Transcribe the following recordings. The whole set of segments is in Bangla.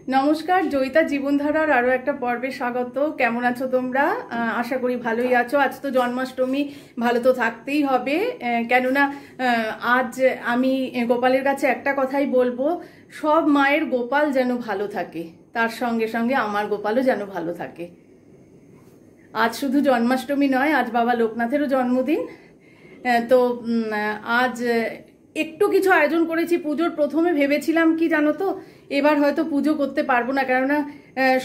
নমস্কার, জয়িতা জীবনধারার আরো একটা পর্বে স্বাগত। কেমন আছো তোমরা? আশা করি ভালোই আছো। আজ তো জন্মাষ্টমী, ভালো তো থাকতেই হবে। কেননা আজ আমি গোপালের কাছে একটা কথাই বলবো, সব মায়ের গোপাল যেন ভালো থাকে, তার সঙ্গে সঙ্গে আমার গোপালও যেন ভালো থাকে। আজ শুধু জন্মাষ্টমী নয়, আজ বাবা লোকনাথেরও জন্মদিন। তো আজ একটু কিছু আয়োজন করেছি পুজোর। প্রথমে ভেবেছিলাম কি জানো তো, এবার হয়তো পুজো করতে পারবো না, কেননা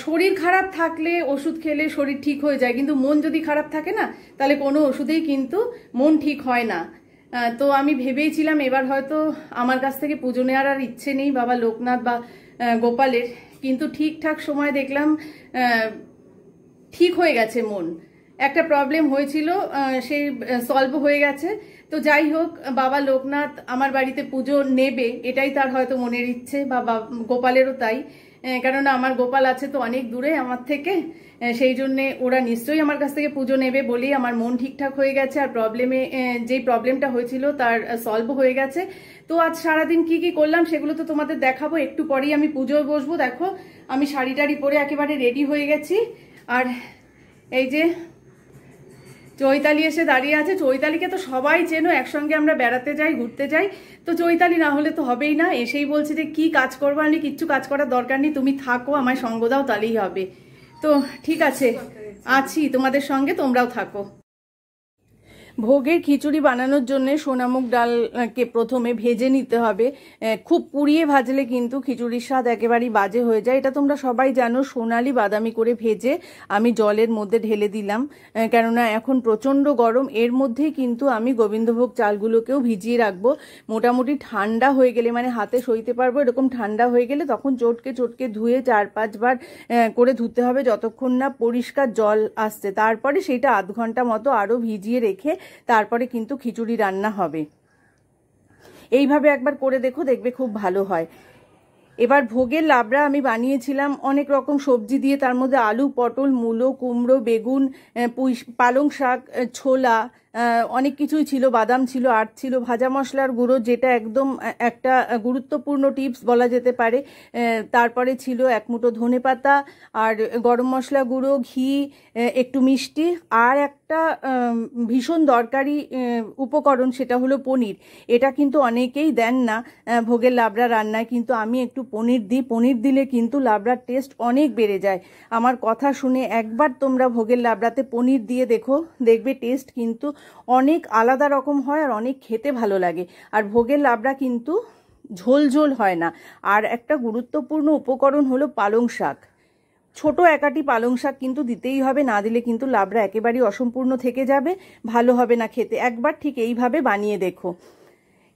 শরীর খারাপ থাকলে ওষুধ খেলে শরীর ঠিক হয়ে যায়, কিন্তু মন যদি খারাপ থাকে না, তাহলে কোনো ওষুধেই কিন্তু মন ঠিক হয় না। তো আমি ভেবেইছিলাম এবার হয়তো আমার কাছ থেকে পুজো নেওয়ার আর ইচ্ছে নেই বাবা লোকনাথ বা গোপালের, কিন্তু ঠিকঠাক সময় দেখলাম ঠিক হয়ে গেছে মন। একটা প্রবলেম হয়েছিল, সেই সলভ হয়ে গেছে। তো যাই হোক, বাবা লোকনাথ আমার বাড়িতে পুজো নেবে, এটাই তার হয়তো মনের ইচ্ছে, বা গোপালেরও তাই। কেননা আমার গোপাল আছে তো অনেক দূরে আমার থেকে, সেই জন্যে ওরা নিশ্চয়ই আমার কাছ থেকে পুজো নেবে বলেই আমার মন ঠিকঠাক হয়ে গেছে। আর যেই প্রবলেমটা হয়েছিল তার সলভ হয়ে গেছে। তো আজ সারাদিন কি কি করলাম সেগুলো তো তোমাদের দেখাবো। একটু পরেই আমি পুজোয় বসবো। দেখো, আমি শাড়ি টাড়ি পরে একেবারে রেডি হয়ে গেছি। আর এই যে চৈতালি এসে দাঁড়িয়ে আছে। চৈতালিকে তো সবাই চেনো, একসঙ্গে আমরা বেড়াতে যাই, ঘুরতে যাই। তো চৈতালি না হলে তো হবেই না। এসেই বলছে যে কি কাজ করবো। আমি কিচ্ছু কাজ করার দরকার নেই, তুমি থাকো, আমায় সঙ্গ দাও, তাহলেই হবে। তো ঠিক আছে, আছি তোমাদের সঙ্গে, তোমরাও থাকো। ভোগের খিচুড়ি বানানোর জন্য সোনামুগ ডালকে প্রথমে ভেজে নিতে হবে। খুব পুড়িয়ে ভাজলে কিন্তু খিচুড়ির স্বাদ একেবারেই বাজে হয়ে যায়। এটা তোমরা সবাই জানো। সোনালি বাদামি করে ভেজে আমি জলের মধ্যে ঢেলে দিলাম, কেননা এখন প্রচণ্ড গরম। এর মধ্যেই কিন্তু আমি গোবিন্দভোগ চালগুলোকেও ভিজিয়ে রাখবো। মোটামুটি ঠান্ডা হয়ে গেলে, মানে হাতে সইতে পারবো এরকম ঠান্ডা হয়ে গেলে, তখন চটকে চটকে ধুয়ে 4-5 বার করে ধুতে হবে, যতক্ষণ না পরিষ্কার জল আসছে। তারপরে সেইটা আধ ঘন্টা মতো আরও ভিজিয়ে রেখে তারপরে কিন্তু খিচুড়ি রান্না হবে। এইভাবে একবার করে দেখো, দেখবে খুব ভালো হয়। এবার ভোগের লাবড়া আমি বানিয়েছিলাম অনেক রকম সবজি দিয়ে, তার মধ্যে আলু, পটল, মূলো, কুমড়ো, বেগুন, পালং শাক, ছোলা, অনেক কিছুই ছিল, বাদাম ছিল, আর ছিল ভাজা মশলার গুঁড়ো, যেটা একদম একটা গুরুত্বপূর্ণ টিপস বলা যেতে পারে। তারপরে ছিল এক মুঠো ধনেপাতা, আর গরম মশলা গুঁড়ো, ঘি, একটু মিষ্টি, আর একটা ভীষণ দরকারি উপকরণ, সেটা হলো পনির। এটা কিন্তু অনেকেই দেন না ভোগের লাবড়া রান্নায়, কিন্তু আমি একটু পনির দিই। পনির দিলে কিন্তু লাবড়ার টেস্ট অনেক বেড়ে যায়। আমার কথা শুনে একবার তোমরা ভোগের লাবড়াতে পনির দিয়ে দেখো, দেখবে টেস্ট কিন্তু অনেক আলাদা রকম হয়, আর অনেক খেতে ভালো লাগে। আর ভোগের লাবড়া কিন্তু ঝোল ঝোল হয় না। আর একটা গুরুত্বপূর্ণ উপকরণ হলো পালং শাক। ছোট একাটি পালং শাক কিন্তু দিতেই হবে, না দিলে কিন্তু লাবড়া একেবারেই অসম্পূর্ণ থেকে যাবে, ভালো হবে না খেতে। একবার ঠিক এইভাবে বানিয়ে দেখো।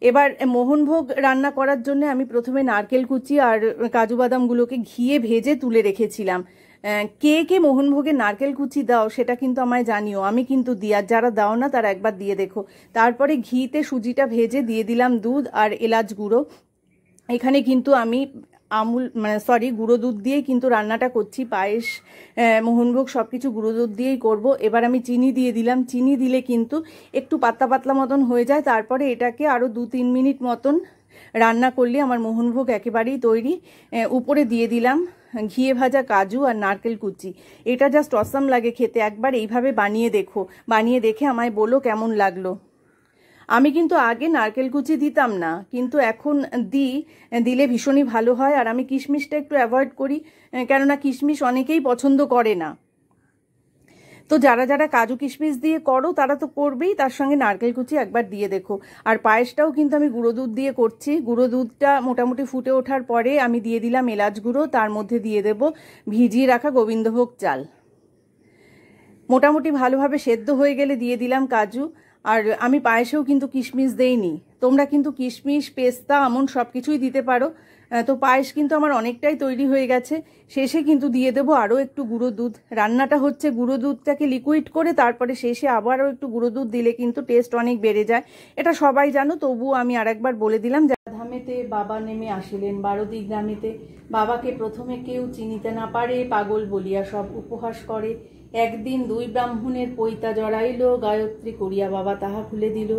এবার মোহনভোগ রান্না করার জন্য আমি প্রথমে নারকেল কুচি আর কাজু বাদামগুলোকে ঘিয়ে ভেজে তুলে রেখেছিলাম। কে কে মোহনভোগে নারকেল কুচি দাও সেটা কিন্তু আমায় জানিও, আমি কিন্তু দিই। আর যারা দাও না তারা একবার দিয়ে দেখো। তারপরে ঘিতে সুজিটা ভেজে দিয়ে দিলাম দুধ আর এলাচ গুঁড়ো। এখানে কিন্তু আমি গুঁড়ো দুধ দিয়েই কিন্তু রান্নাটা করছি। পায়েস, মোহনভোগ সব কিছু গুঁড়ো দুধ দিয়েই করব। এবার আমি চিনি দিয়ে দিলাম। চিনি দিলে কিন্তু একটু পাতলা পাতলা মতন হয়ে যায়। তারপরে এটাকে আরও 2-3 মিনিট মতন রান্না করলে আমার মোহনভোগ একেবারেই তৈরি। উপরে দিয়ে দিলাম ঘিয়ে ভাজা কাজু আর নারকেল কুচি। এটা জাস্ট অসাম লাগে খেতে। একবার এইভাবে বানিয়ে দেখো, বানিয়ে দেখে আমায় বলো কেমন লাগলো। আমি কিন্তু আগে নারকেল কুচি দিতাম না, কিন্তু এখন দিলে ভীষণই ভালো হয়। আর আমি কিশমিশটা একটু অ্যাভয়েড করি, কেননা কিশমিশ অনেকেই পছন্দ করে না। তো যারা যারা কাজু কিশমিশ দিয়ে করো তারা তো করবেই, তার সঙ্গে নারকেল কুচি একবার দিয়ে দেখো। আর পায়েসটাও কিন্তু আমি গুঁড়ো দুধ দিয়ে করছি। গুঁড়ো দুধটা মোটামুটি ফুটে ওঠার পরে আমি দিয়ে দিলাম এলাচ গুঁড়ো, তার মধ্যে দিয়ে দেব ভিজিয়ে রাখা গোবিন্দভোগ চাল। মোটামুটি ভালোভাবে সেদ্ধ হয়ে গেলে দিয়ে দিলাম কাজু। আর আমি পায়েসেও কিন্তু কিশমিশ দেইনি, তোমরা কিন্তু কিশমিশ, পেস্তা, আমন্ড সব কিছুই দিতে পারো। তো পায়েস কিন্তু আমার অনেকটাই তৈরি হয়ে গেছে। শেষে কিন্তু দিয়ে দেবো আরও একটু গুঁড়ো দুধ। রান্নাটা হচ্ছে গুঁড়ো দুধটাকে লিকুইড করে, তারপরে শেষে আবারও একটু গুঁড়ো দুধ দিলে কিন্তু টেস্ট অনেক বেড়ে যায়। এটা সবাই জানো, তবুও আমি আরেকবার বলে দিলাম। ধামেতে বাবা নেমে আসিলেন, 12 গ্রামেতে বাবাকে প্রথমে কেউ চিনিতে না পারে, পাগল বলিয়া সব উপহাস করে। একদিন 2 ব্রাহ্মণের পৈতা জড়াইল, গায়ত্রী করিয়া বাবা তাহা খুলে দিল।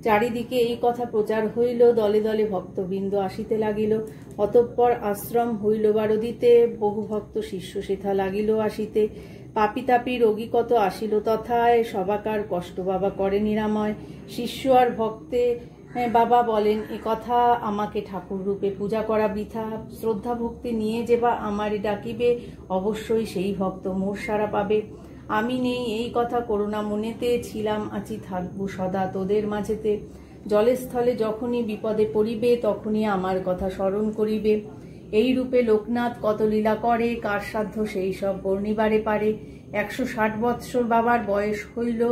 চারিদিকে এই কথা প্রচার হইল, দলে দলে ভক্তবৃন্দ আসিতে লাগিল। অতঃপর আশ্রম হইল বারদিতে, বহু ভক্ত শিষ্য সেথা লাগিল আসিতে। পাপি তাপি রোগী কত আসিল তথায়, সবাকার কষ্ট বাবা করে নিরাময়। শিষ্য আর ভক্তে বাবা বলেন এ কথা, আমাকে ঠাকুর রূপে পূজা করা বৃথা। শ্রদ্ধা ভক্তি নিয়ে যে বা আমারে ডাকিবে, অবশ্যই সেই ভক্ত মোর সারা পাবে। আমি নেই এই কথা করুণা মনেতে, ছিলাম আছি থাকবো সদা তোদের মাঝেতে। জলে স্থলে যখনই বিপদে পড়িবে, তখনই আমার কথা স্মরণ করিবে। এই রূপে লোকনাথ কত লীলা করে, কার সাধ্য সেই সব বর্ণিবারে পারে। 160 বৎসর বাবার বয়স হইল,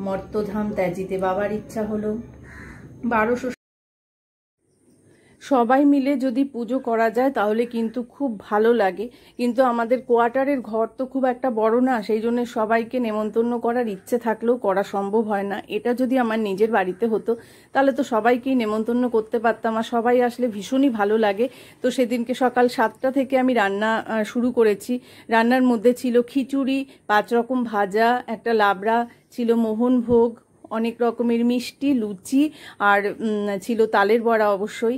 মর্তধাম ত্যাজিতে বাবার ইচ্ছা হলো। 1200 সবাই মিলে যদি পুজো করা যায় তাহলে কিন্তু খুব ভালো লাগে, কিন্তু আমাদের কোয়ার্টারের ঘর তো খুব একটা বড় না, সেই জন্য সবাইকে নেমন্তন্ন করার ইচ্ছে থাকলেও করা সম্ভব হয় না। এটা যদি আমার নিজের বাড়িতে হতো তাহলে তো সবাইকেই নেমন্তন্ন করতে পারতাম, আর সবাই আসলে ভীষণই ভালো লাগে। তো সেদিনকে সকাল 7টা থেকে আমি রান্না শুরু করেছি। রান্নার মধ্যে ছিল খিচুড়ি, 5 রকম ভাজা, একটা লাবড়া, ছিল মোহনভোগ, অনেক রকমের মিষ্টি, লুচি, আর ছিল তালের বড়া অবশ্যই।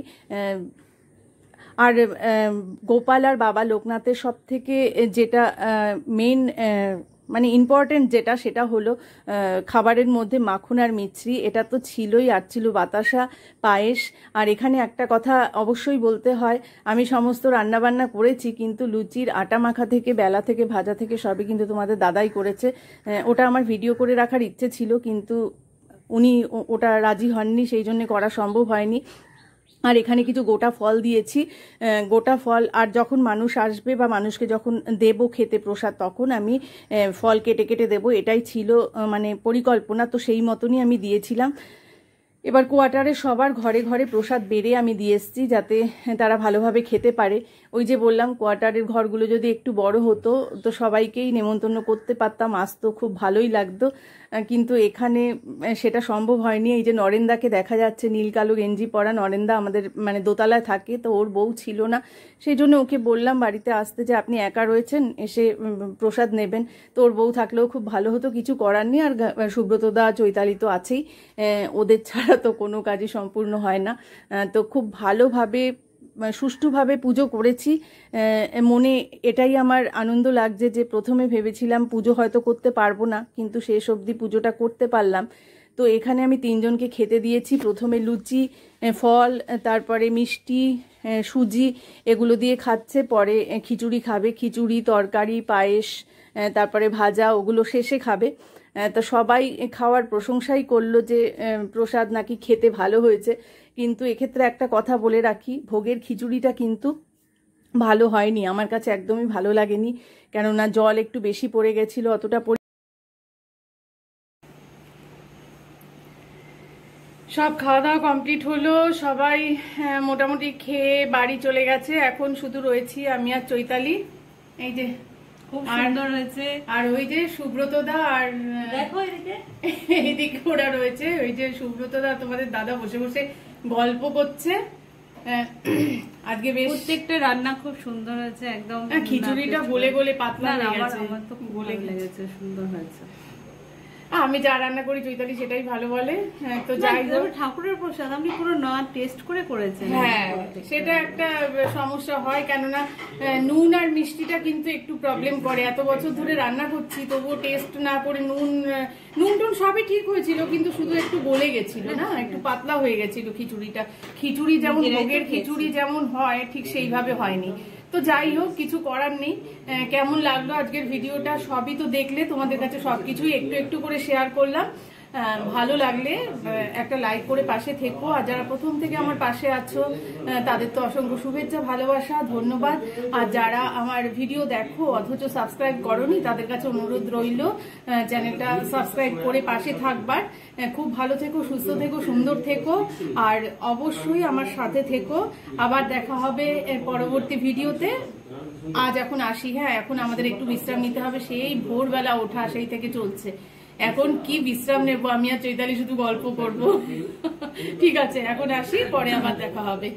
আর গোপাল আর বাবা লোকনাথের সব থেকে যেটা মেন মানে ইম্পর্টেন্ট যেটা, সেটা হলো খাবারের মধ্যে মাখন আর মিছরি, এটা তো ছিলই, আর ছিল বাতাসা, পায়েস। আর এখানে একটা কথা অবশ্যই বলতে হয়, আমি সমস্ত রান্নাবান্না করেছি, কিন্তু লুচির আটা মাখা থেকে, বেলা থেকে, ভাজা থেকে সবই কিন্তু তোমাদের দাদাই করেছে। ওটা আমার ভিডিও করে রাখার ইচ্ছে ছিল, কিন্তু উনি ওটা রাজি হননি, সেই জন্য করা সম্ভব হয়নি। আর এখানে কিছু গোটা ফল দিয়েছি, গোটা ফল। আর যখন মানুষ আসবে বা মানুষকে যখন দেব খেতে প্রসাদ, তখন আমি ফল কেটে কেটে দেবো, এটাই ছিল মানে পরিকল্পনা। তো সেই মতনই আমি দিয়েছিলাম। এবার কোয়ার্টারে সবার ঘরে ঘরে প্রসাদ বেড়ে আমি দিয়ে এসেছি, যাতে তারা ভালোভাবে খেতে পারে। ওই যে বললাম, কোয়ার্টারের ঘরগুলো যদি একটু বড় হতো তো সবাইকেই নেমন্তন্ন করতে পারতাম, আসতো, খুব ভালোই লাগতো। কিন্তু এখানে সেটা সম্ভব হয়নি। এই যে নরেন্দাকে দেখা যাচ্ছে, নীল কালো গেঞ্জি পরা নরেন্দা আমাদের মানে দোতলায় থাকে, তো ওর বউ ছিল না, সেই জন্য ওকে বললাম বাড়িতে আসতে, যে আপনি একা রয়েছেন, এসে প্রসাদ নেবেন। তো ওর বউ থাকলেও খুব ভালো হতো, কিছু করার নেই। আর সুব্রতদা, চৈতালি তো আছেই, ওদের ছাড়া তো কোনো কাজই সম্পূর্ণ হয় না। তো খুব ভালোভাবে সুষ্ঠুভাবে পুজো করেছি। মনে এটাই আমার আনন্দ লাগছে যে প্রথমে ভেবেছিলাম পুজো হয়তো করতে পারবো না, কিন্তু শেষ অবধি পুজোটা করতে পারলাম। তো এখানে আমি 3 জনকে খেতে দিয়েছি। প্রথমে লুচি, ফল, তারপরে মিষ্টি, সুজি, এগুলো দিয়ে খাচ্ছে। পরে খিচুড়ি খাবে, খিচুড়ি, তরকারি, পায়েস, তারপরে ভাজা, ওগুলো শেষে খাবে। তো সবাই খাওয়ার প্রশংসাই করলো যে প্রসাদ নাকি খেতে ভালো হয়েছে। কিন্তু এক্ষেত্রে একটা কথা বলে রাখি, ভোগের খিচুড়িটা কিন্তু ভালো হয়নি, আমার কাছে একদমই ভালো লাগেনি, কেননা জল একটু বেশি পড়ে গেছিল। অতটা সব খাওয়া দাওয়া কমপ্লিট হলো, সবাই মোটামুটি খেয়ে বাড়ি চলে গেছে। এখন শুধু রয়েছি আমি আর চৈতালি। এই যে খুব সুন্দর হয়েছে। আর ওই যে সুব্রতদা, আর দেখো এইদিকে ওরা রয়েছে। ওই যে সুব্রতদা, তোমাদের দাদা বসে বসে গল্প করছে। আজকে বেশ প্রত্যেকটা রান্না খুব সুন্দর হয়েছে, একদম খিচুড়িটা গলে গলে পাতলা হয়ে গেছে, আমার তো গলে গেছে, সুন্দর হয়েছে। আমি যা রান্না করি চৈতালি সেটাই ভালো বলে। তো যাই হোক, ঠাকুরের প্রসাদ আপনি পুরো না টেস্ট করে করেছেন। হ্যাঁ, সেটা একটা সমস্যা হয়, কেননা নুন আর মিষ্টিটা কিন্তু একটু প্রবলেম করে। এত বছর ধরে রান্না করছি, তবুও টেস্ট না করে নুন টুন সবই ঠিক হয়েছিল, কিন্তু শুধু একটু গলে গেছিল, না একটু পাতলা হয়ে গেছিল খিচুড়িটা। খিচুড়ি যেমন ভোগের খিচুড়ি যেমন হয়, ঠিক সেইভাবে হয়নি। তো যাই হোক, কিছু করার নেই। কেমন লাগলো আজকের ভিডিওটা সবই তো দেখলে, তোমাদের কাছে সবকিছুই একটু একটু করে শেয়ার করলাম। ভালো লাগলে একটা লাইক করে পাশে থেকো, আর যারা প্রথম থেকে আমার পাশে আছো তাদের তো অসংখ্য শুভেচ্ছা, ভালোবাসা, ধন্যবাদ। আর যারা আমার ভিডিও দেখো অথচ সাবস্ক্রাইব করোনি, তাদের কাছে অনুরোধ রইল চ্যানেলটা সাবস্ক্রাইব করে পাশে থাকবার। খুব ভালো থেকো, সুস্থ থেকো, সুন্দর থেকো, আর অবশ্যই আমার সাথে থেকো। আবার দেখা হবে পরবর্তী ভিডিওতে। আজ এখন আসি, হ্যাঁ এখন আমাদের একটু বিশ্রাম নিতে হবে, সেই ভোরবেলা ওঠা সেই থেকে চলছে। এখন কি বিশ্রাম নেবো, আমি আর চৈতালি শুধু গল্প করবো। ঠিক আছে, এখন আসি, পরে আবার দেখা হবে।